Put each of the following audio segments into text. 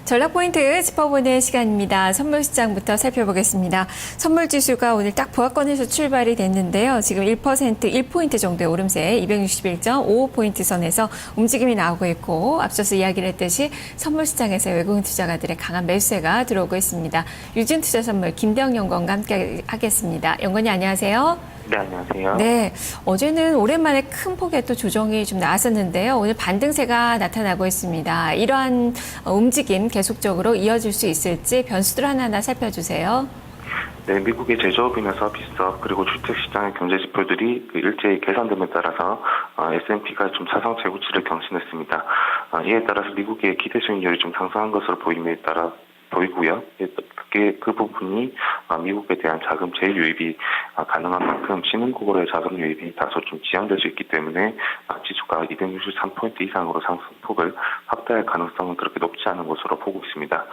전략 포인트 짚어보는 시간입니다. 선물 시장부터 살펴보겠습니다. 선물 지수가 오늘 딱 보합권에서 출발이 됐는데요. 지금 1%, 1포인트 정도의 오름세 261.55포인트 선에서 움직임이 나오고 있고 앞서서 이야기를 했듯이 선물 시장에서 외국인 투자가들의 강한 매수세가 들어오고 있습니다. 유진투자선물 김대영 연구원과 함께 하겠습니다. 연구원님 안녕하세요. 네, 안녕하세요. 네, 어제는 오랜만에 큰 폭의 또 조정이 좀 나왔었는데요. 오늘 반등세가 나타나고 있습니다. 이러한 움직임 계속적으로 이어질 수 있을지 변수들 하나하나 살펴주세요. 네, 미국의 제조업이나 비싸 그리고 주택시장의 경제 지표들이 일제히 개선됨에 따라서 S&P가 좀 사상 최고치를 경신했습니다. 이에 따라서 미국의 기대 수익률이 좀 상승한 것으로 보임에 따라 보이고요. 그 부분이 미국에 대한 자금 재유입이 가능한 만큼 신흥국으로의 자금 유입이 다소 좀 지연될 수 있기 때문에 지수가 263포인트 이상으로 상승폭을 확대할 가능성은 그렇게 높지 않은 것으로 보고 있습니다.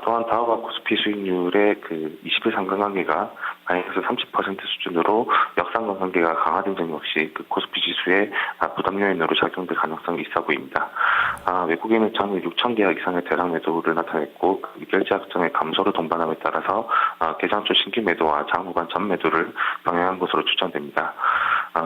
또한 다우와 코스피 수익률의 그 20일 상관관계가 마이너스 30% 수준으로 역상관관계가 강화된 점 역시 그 코스피 지수의 부담 요인으로 작용될 가능성이 있어 보입니다. 외국인은 전일 6천 계약 이상의 대량 매도를 나타냈고 결제약정의 감소를 동반함에 따라서 개장 초 신규 매도와 장후반 전 매도를 병행한 것으로 추정됩니다.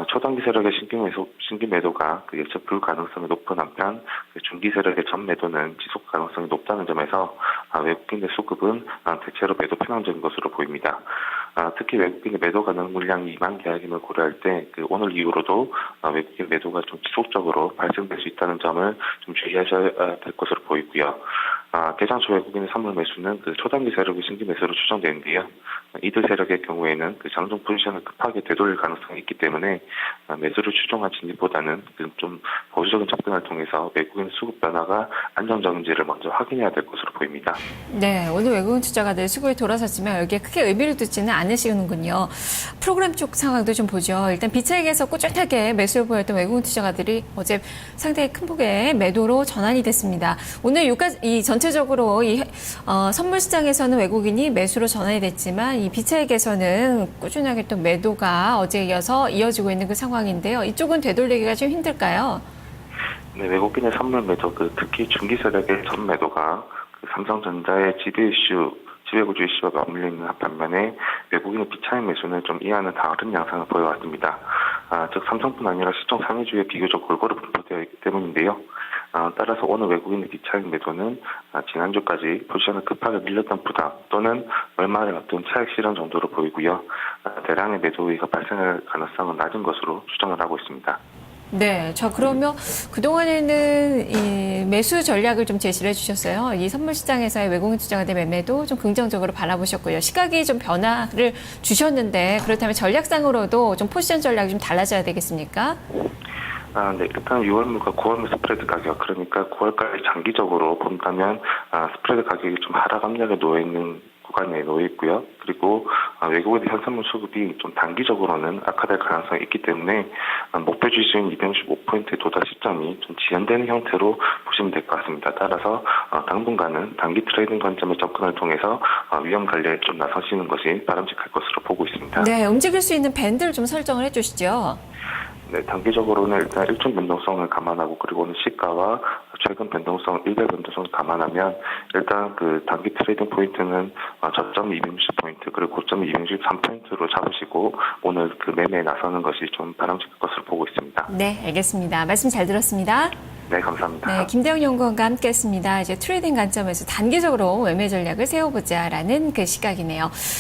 초단기 세력의 신규 매도가 예측 불가능성이 높은 한편 중기 세력의 전 매도는 지속 가능성이 높다는 점에서 외국인의 수급은 대체로 매도 편향적인 것으로 보입니다. 특히 외국인의 매도 가능 물량이 2만 계약임을 고려할 때 오늘 이후로도 외국인 매도가 좀 지속적으로 발생될 수 있다는 점을 좀 주의하셔야 될 것으로 보이고요. 개장 초 외국인의 선물 매수는 초단기 세력의 신규 매수로 추정되는데요. 이들 세력의 경우에는 장중 포지션을 급하게 되돌릴 가능성이 있기 때문에 매수를 추종한 진입보다는 좀 보수적인 접근을 통해서 외국인 수급 변화가 안정적인지를 먼저 확인해야 될 것으로 보입니다. 네, 오늘 외국인 투자가들 수급이 돌아섰지만 여기에 크게 의미를 두지는 않으시는군요. 프로그램 쪽 상황도 좀 보죠. 일단 비차익에서 꾸준하게 매수를 보였던 외국인 투자가들이 어제 상당히 큰 폭의 매도로 전환이 됐습니다. 오늘 전체적으로 선물 시장에서는 외국인이 매수로 전환이 됐지만 이 비차익에서는 꾸준하게 또 매도가 어제에 이어서 이어지고 있는 그 상황인데요. 이쪽은 되돌리기가 좀 힘들까요? 네, 외국인의 선물 매도, 특히 중기 세력의 전 매도가 삼성전자의 지배구조 이슈와 맞물려 있는 반면에 외국인의 비차익 매수는 좀 이와는 다른 양상을 보여왔습니다. 즉 삼성뿐 아니라 시총 상위주에 비교적 골고루 분포되어 있기 때문인데요. 따라서 오늘 외국인의 비차익 매도는 지난주까지 포지션을 급하게 밀렸던 부담 또는 얼마를 앞둔 차익 실현 정도로 보이고요. 대량의 매도 우위가 발생할 가능성은 낮은 것으로 추정을 하고 있습니다. 네, 그러면 그동안에는 이 매수 전략을 좀 제시를 해주셨어요. 이 선물 시장에서의 외국인 투자가들 매매도 좀 긍정적으로 바라보셨고요. 시각이 좀 변화를 주셨는데 그렇다면 전략상으로도 좀 포지션 전략이 좀 달라져야 되겠습니까? 네. 일단 6월물과 9월물 스프레드 가격, 그러니까 9월까지 장기적으로 본다면 스프레드 가격이 좀 하락 압력에 놓여있는 구간에 놓여 있고요. 그리고 외국인의 현선물 수급이 좀 단기적으로는 악화될 가능성이 있기 때문에 목표 지수인 265포인트 도달 시점이 좀 지연되는 형태로 보시면 될 것 같습니다. 따라서 당분간은 단기 트레이딩 관점의 접근을 통해서 위험 관리에 좀 나서시는 것이 바람직할 것으로 보고 있습니다. 네, 움직일 수 있는 밴드를 좀 설정을 해주시죠. 네, 단기적으로는 일단 일중 변동성을 감안하고 그리고 오늘 시가와 최근 변동성, 일별 변동성을 감안하면 일단 단기 트레이딩 포인트는 저점 260포인트 그리고 고점 263포인트로 잡으시고 오늘 매매에 나서는 것이 좀 바람직할 것으로 보고 있습니다. 네, 알겠습니다. 말씀 잘 들었습니다. 네, 감사합니다. 네, 김대영 연구원과 함께했습니다. 이제 트레이딩 관점에서 단기적으로 매매 전략을 세워보자라는 그 시각이네요.